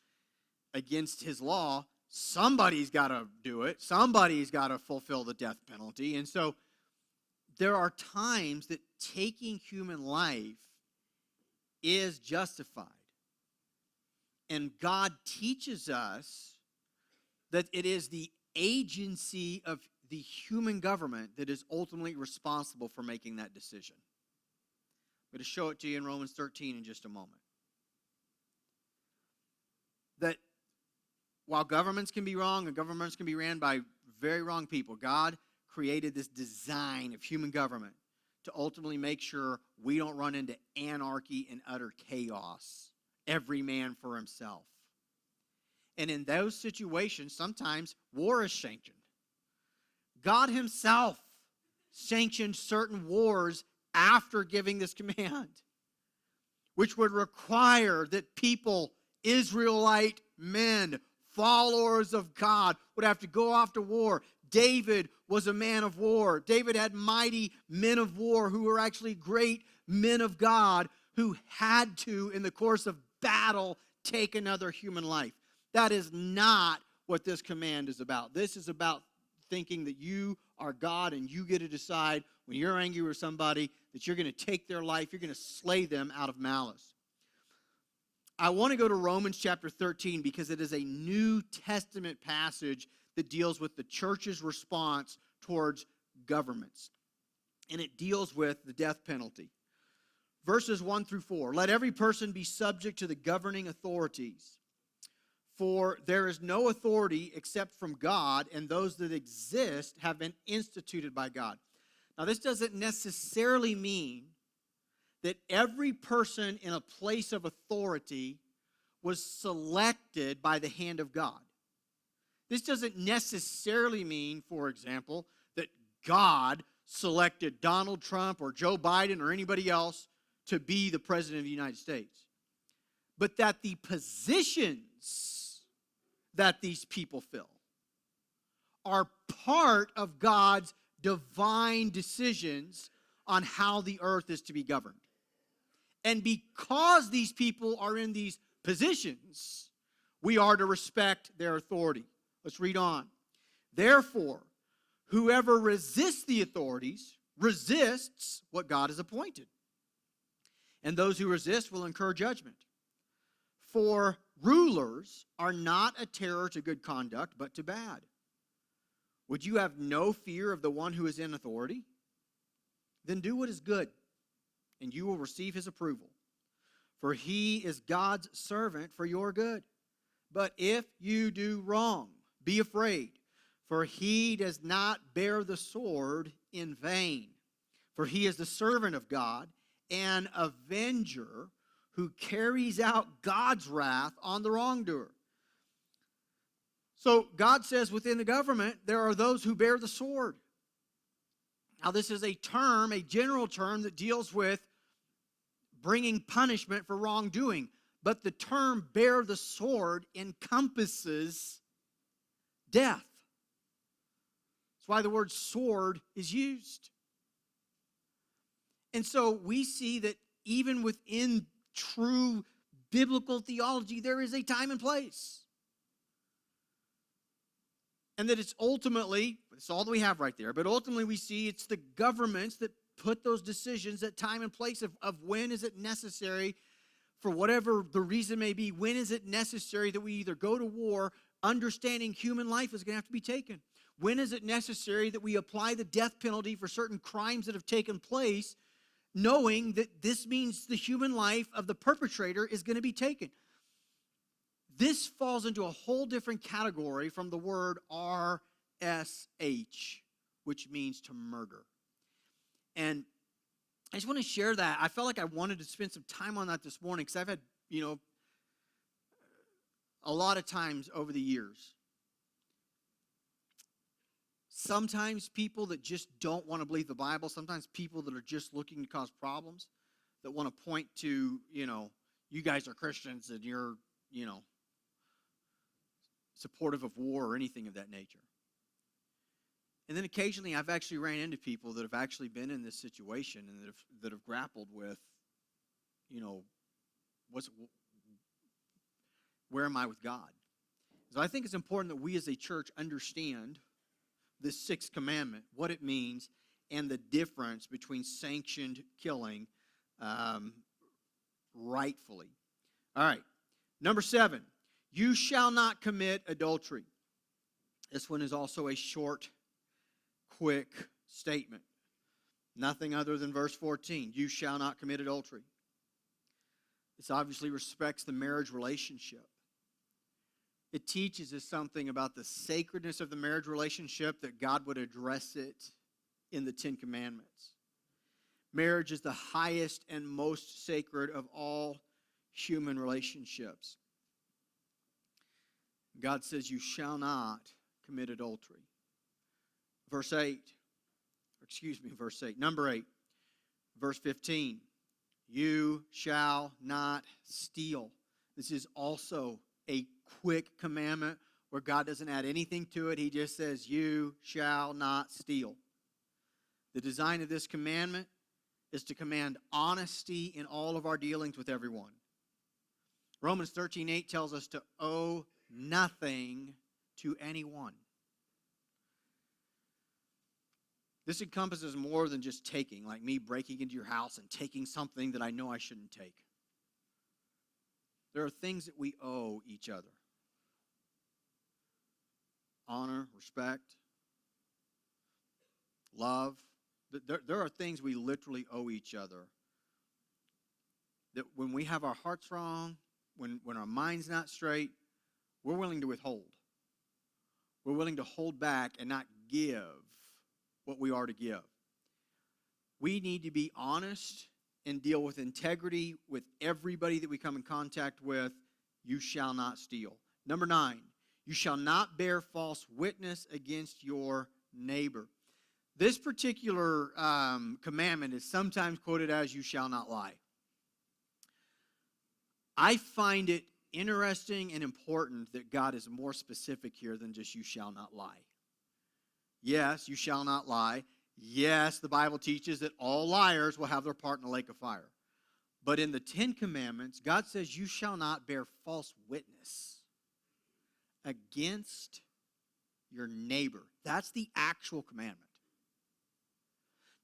against his law. Somebody's got to do it. Somebody's got to fulfill the death penalty. And so there are times that taking human life is justified. And God teaches us that it is the agency of the human government that is ultimately responsible for making that decision. I'm going to show it to you in Romans 13 in just a moment. That while governments can be wrong and governments can be ran by very wrong people, God created this design of human government to ultimately make sure we don't run into anarchy and utter chaos, every man for himself. And in those situations, sometimes war is sanctioned. God himself sanctioned certain wars after giving this command, which would require that people, Israelite men, followers of God, would have to go off to war. David was a man of war. David had mighty men of war who were actually great men of God who had to, in the course of battle, take another human life. That is not what this command is about. This is about thinking that you are God and you get to decide when you're angry with somebody that you're going to take their life, you're going to slay them out of malice. I want to go to Romans chapter 13 because it is a New Testament passage that deals with the church's response towards governments. And it deals with the death penalty. Verses 1 through 4. Let every person be subject to the governing authorities. For there is no authority except from God, and those that exist have been instituted by God. Now, this doesn't necessarily mean that every person in a place of authority was selected by the hand of God. This doesn't necessarily mean, for example, that God selected Donald Trump or Joe Biden or anybody else to be the president of the United States, but that the positions that these people fill are part of God's divine decisions on how the earth is to be governed. And because these people are in these positions, we are to respect their authority. Let's read on. Therefore, whoever resists the authorities resists what God has appointed. And those who resist will incur judgment. For rulers are not a terror to good conduct, but to bad. Would you have no fear of the one who is in authority? Then do what is good, and you will receive his approval. For he is God's servant for your good. But if you do wrong, be afraid, for he does not bear the sword in vain. For he is the servant of God, an avenger who carries out God's wrath on the wrongdoer. So God says within the government, there are those who bear the sword. Now this is a term, a general term that deals with bringing punishment for wrongdoing. But the term bear the sword encompasses death. That's why the word sword is used. And so we see that even within true biblical theology, there is a time and place. And that it's ultimately, it's all that we have right there, but ultimately we see it's the governments that put those decisions at time and place of when is it necessary, for whatever the reason may be, when is it necessary that we either go to war, understanding human life is going to have to be taken. When is it necessary that we apply the death penalty for certain crimes that have taken place, knowing that this means the human life of the perpetrator is going to be taken. This falls into a whole different category from the word RSH, which means to murder. And I just want to share that. I felt like I wanted to spend some time on that this morning because I've had, a lot of times over the years, sometimes people that just don't want to believe the Bible, sometimes people that are just looking to cause problems, that want to point to, you guys are Christians and you're, supportive of war or anything of that nature. And then occasionally I've actually ran into people that have actually been in this situation and that have grappled with, where am I with God? So I think it's important that we as a church understand this sixth commandment, what it means, and the difference between sanctioned killing rightfully. All right, number 7, you shall not commit adultery. This one is also a short, quick statement. Nothing other than verse 14, you shall not commit adultery. This obviously respects the marriage relationship. It teaches us something about the sacredness of the marriage relationship, that God would address it in the Ten Commandments. Marriage is the highest and most sacred of all human relationships. God says, you shall not commit adultery. Verse 8. Number 8. Verse 15. You shall not steal. This is also a quick commandment where God doesn't add anything to it. He just says, you shall not steal. The design of this commandment is to command honesty in all of our dealings with everyone. Romans 13:8 tells us to owe nothing to anyone. This encompasses more than just taking, like me breaking into your house and taking something that I know I shouldn't take. There are things that we owe each other. Honor, respect, love. There are things we literally owe each other that when we have our hearts wrong, when our mind's not straight, we're willing to withhold. We're willing to hold back and not give what we are to give. We need to be honest and deal with integrity with everybody that we come in contact with. You shall not steal. Number 9, you shall not bear false witness against your neighbor. This particular commandment is sometimes quoted as you shall not lie. I find it interesting and important that God is more specific here than just you shall not lie. Yes, you shall not lie. Yes, the Bible teaches that all liars will have their part in the lake of fire. But in the 10 Commandments, God says you shall not bear false witness against your neighbor. That's the actual commandment.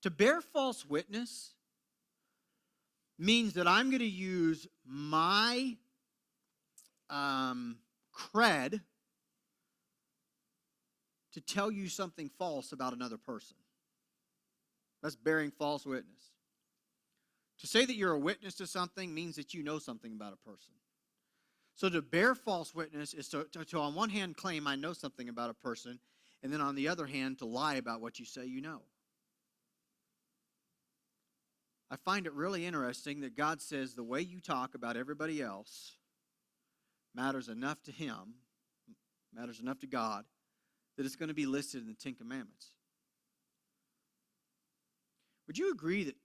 To bear false witness means that I'm going to use my cred to tell you something false about another person. That's bearing false witness. To say that you're a witness to something means that you know something about a person. So to bear false witness is to on one hand claim I know something about a person, and then on the other hand to lie about what you say you know. I find it really interesting that God says the way you talk about everybody else matters enough to Him, matters enough to God, that it's going to be listed in the 10 Commandments. Would you agree that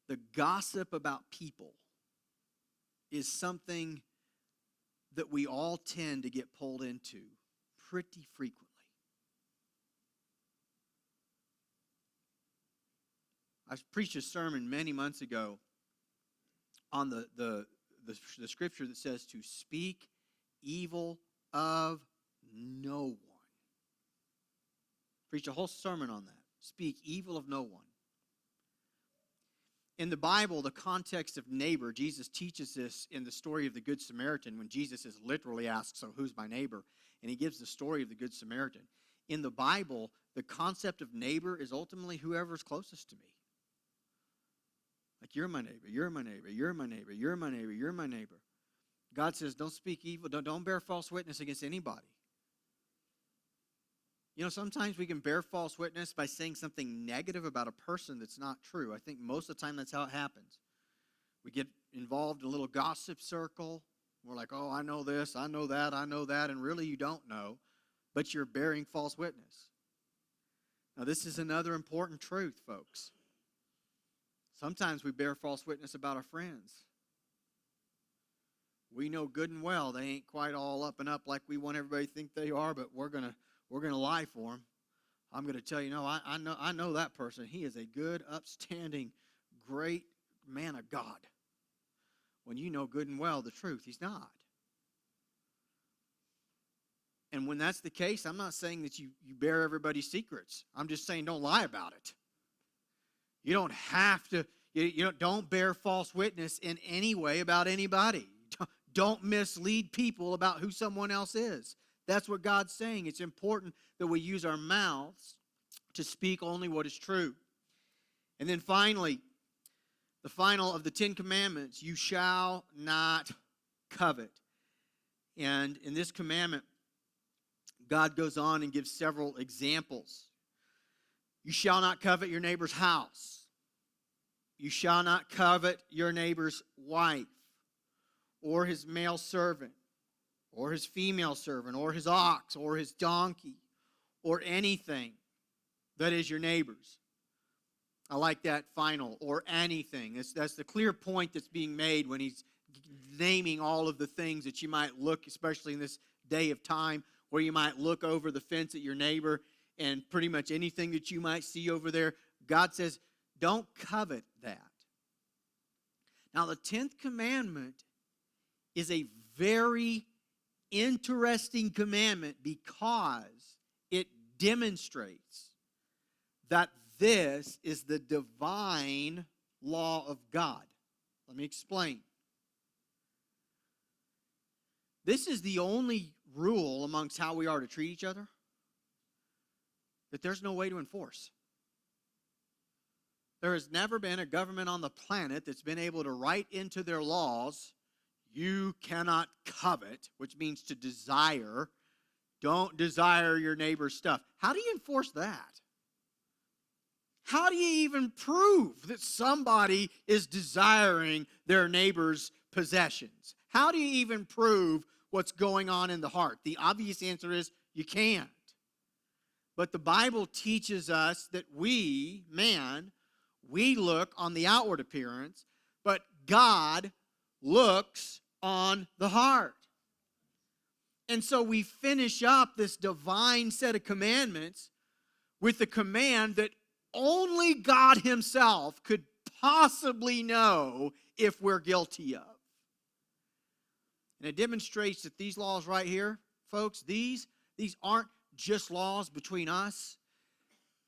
the gossip about people is something that we all tend to get pulled into pretty frequently? I preached a sermon many months ago on the scripture that says to speak evil of no one. Preached a whole sermon on that. Speak evil of no one. In the Bible, the context of neighbor, Jesus teaches this in the story of the Good Samaritan when Jesus is literally asked, so who's my neighbor? And he gives the story of the Good Samaritan. In the Bible, the concept of neighbor is ultimately whoever's closest to me. Like you're my neighbor, you're my neighbor, you're my neighbor, you're my neighbor, you're my neighbor. God says don't speak evil, don't bear false witness against anybody. You know, sometimes we can bear false witness by saying something negative about a person that's not true. I think most of the time that's how it happens. We get involved in a little gossip circle. We're like, oh, I know this, I know that, and really you don't know, but you're bearing false witness. Now, this is another important truth, folks. Sometimes we bear false witness about our friends. We know good and well they ain't quite all up and up like we want everybody to think they are, but we're gonna lie for them. I'm gonna tell you, no, I know that person. He is a good, upstanding, great man of God. When you know good and well the truth, he's not. And when that's the case, I'm not saying that you bear everybody's secrets. I'm just saying don't lie about it. You don't have to, don't bear false witness in any way about anybody. Don't mislead people about who someone else is. That's what God's saying. It's important that we use our mouths to speak only what is true. And then finally, the final of the 10 Commandments, you shall not covet. And in this commandment, God goes on and gives several examples. You shall not covet your neighbor's house. You shall not covet your neighbor's wife, or his male servant, or his female servant, or his ox, or his donkey, or anything that is your neighbor's. I like that final, or anything. That's the clear point that's being made when he's naming all of the things that you might look, especially in this day of time, where you might look over the fence at your neighbor and pretty much anything that you might see over there. God says, don't covet that. Now, the 10th commandment is a very interesting commandment because it demonstrates that this is the divine law of God. Let me explain. This is the only rule amongst how we are to treat each other that there's no way to enforce. There has never been a government on the planet that's been able to write into their laws, you cannot covet, which means to desire. Don't desire your neighbor's stuff. How do you enforce that? How do you even prove that somebody is desiring their neighbor's possessions? How do you even prove what's going on in the heart? The obvious answer is you can't. But the Bible teaches us that we look on the outward appearance, but God looks on the heart. And so we finish up this divine set of commandments with the command that only God himself could possibly know if we're guilty of. And it demonstrates that these laws right here, folks, these aren't just laws between us.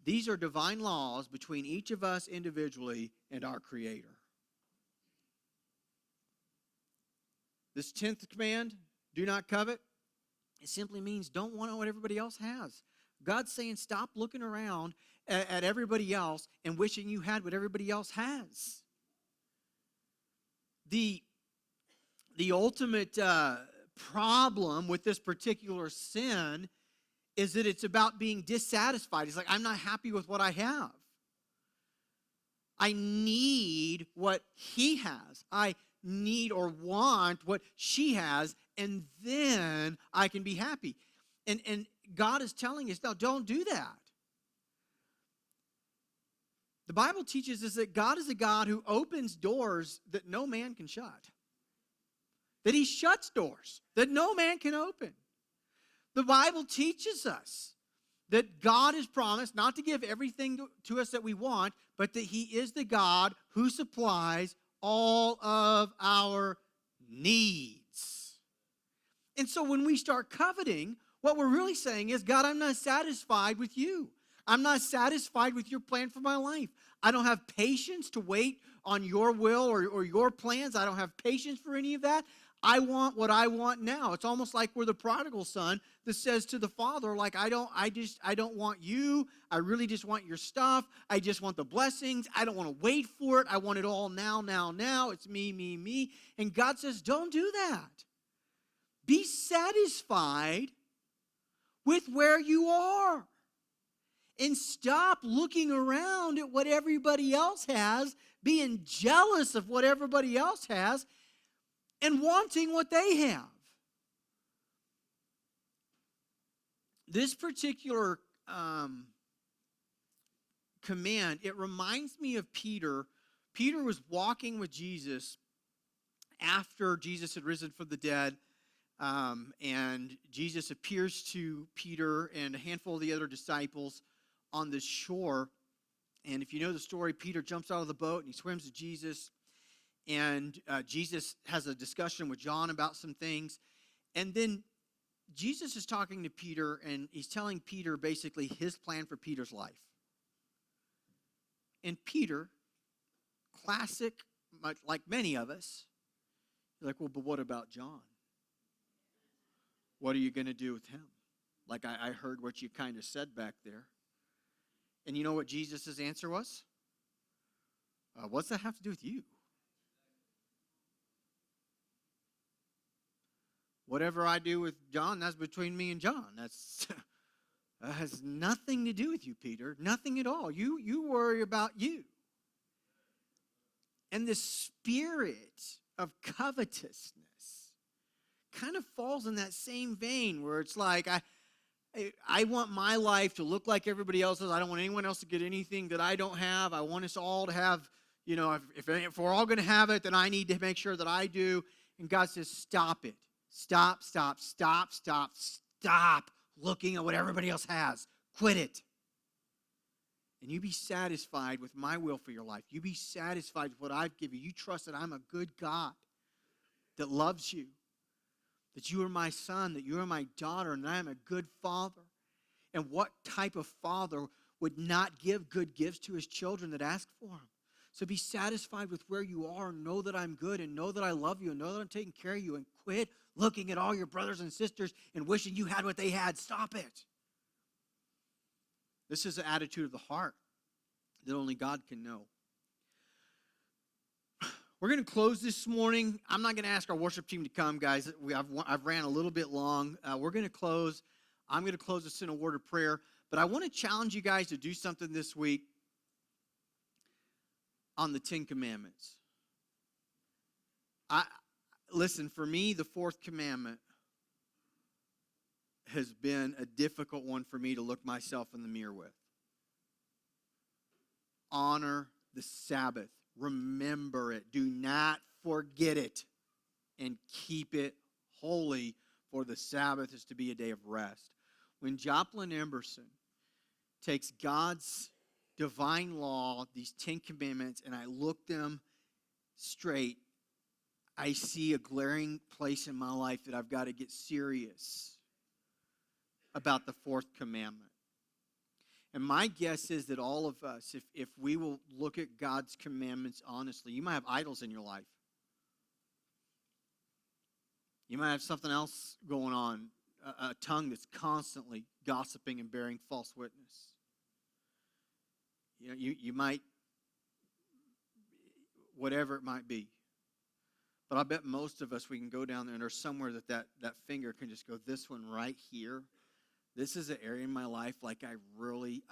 These are divine laws between each of us individually and our Creator. This 10th command, do not covet, it simply means don't want what everybody else has. God's saying stop looking around at everybody else and wishing you had what everybody else has. The ultimate problem with this particular sin is that it's about being dissatisfied. It's like, I'm not happy with what I have. I need what he has. I need or want what she has, and then I can be happy. And God is telling us, no, don't do that. The Bible teaches us that God is a God who opens doors that no man can shut. That he shuts doors that no man can open. The Bible teaches us that God has promised not to give everything to us that we want, but that he is the God who supplies all of our needs. And so when we start coveting, what we're really saying is, God, I'm not satisfied with you. I'm not satisfied with your plan for my life. I don't have patience to wait on your will or your plans. I don't have patience for any of that. I want what I want now. It's almost like we're the prodigal son that says to the father, like, I don't want you. I really just want your stuff. I just want the blessings. I don't want to wait for it. I want it all now, now, now. It's me, me, me. And God says, don't do that. Be satisfied with where you are. And stop looking around at what everybody else has, being jealous of what everybody else has, and wanting what they have. This particular command, it reminds me of Peter. Peter was walking with Jesus after Jesus had risen from the dead, and Jesus appears to Peter and a handful of the other disciples on the shore. And if you know the story, Peter jumps out of the boat and he swims to Jesus. And Jesus has a discussion with John about some things. And then Jesus is talking to Peter, and he's telling Peter basically his plan for Peter's life. And Peter, classic, like many of us, he's like, well, but what about John? What are you going to do with him? Like I heard what you kind of said back there. And you know what Jesus' answer was? What's that have to do with you? Whatever I do with John, that's between me and John. has nothing to do with you, Peter. Nothing at all. You worry about you. And the spirit of covetousness kind of falls in that same vein where it's like, I want my life to look like everybody else's. I don't want anyone else to get anything that I don't have. I want us all to have, if we're all going to have it, then I need to make sure that I do. And God says, stop it. Stop looking at what everybody else has. Quit it. And you be satisfied with my will for your life. You be satisfied with what I've given you. You trust that I'm a good God that loves you, that you are my son, that you are my daughter, and I am a good father. And what type of father would not give good gifts to his children that ask for them? So be satisfied with where you are, and know that I'm good, and know that I love you, and know that I'm taking care of you, and quit looking at all your brothers and sisters and wishing you had what they had. Stop it. This is an attitude of the heart that only God can know. We're going to close this morning. I'm not going to ask our worship team to come, guys. I've ran a little bit long. We're going to close. I'm going to close this in a word of prayer. But I want to challenge you guys to do something this week on the Ten Commandments. Listen, for me, the fourth commandment has been a difficult one for me to look myself in the mirror with. Honor the Sabbath. Remember it. Do not forget it. And keep it holy, for the Sabbath is to be a day of rest. When Joplin Emerson takes God's divine law, these 10 commandments, and I look them straight, I see a glaring place in my life that I've got to get serious about the fourth commandment. And my guess is that all of us, if we will look at God's commandments honestly, you might have idols in your life. You might have something else going on, a tongue that's constantly gossiping and bearing false witness. You might, whatever it might be. But I bet most of us, we can go down there and there's somewhere that finger can just go, this one right here. This is an area in my life like I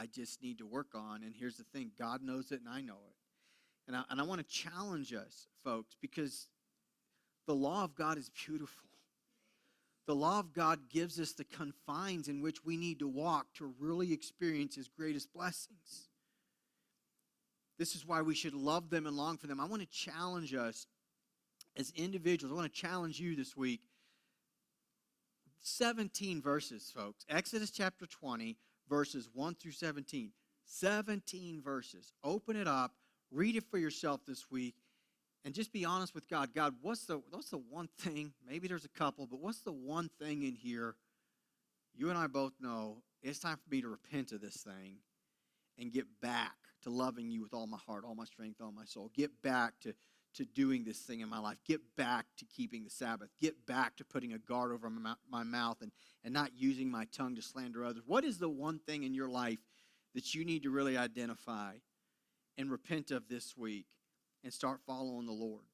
just need to work on. And here's the thing, God knows it and I know it. And I want to challenge us, folks, because the law of God is beautiful. The law of God gives us the confines in which we need to walk to really experience His greatest blessings. This is why we should love them and long for them. I want to challenge us as individuals. I want to challenge you this week. 17 verses, folks. Exodus chapter 20, verses 1 through 17. 17 verses. Open it up. Read it for yourself this week. And just be honest with God. God, what's the one thing? Maybe there's a couple, but what's the one thing in here you and I both know it's time for me to repent of this thing and get back to loving you with all my heart, all my strength, all my soul. Get back to doing this thing in my life. Get back to keeping the Sabbath. Get back to putting a guard over my mouth and not using my tongue to slander others. What is the one thing in your life that you need to really identify and repent of this week and start following the Lord?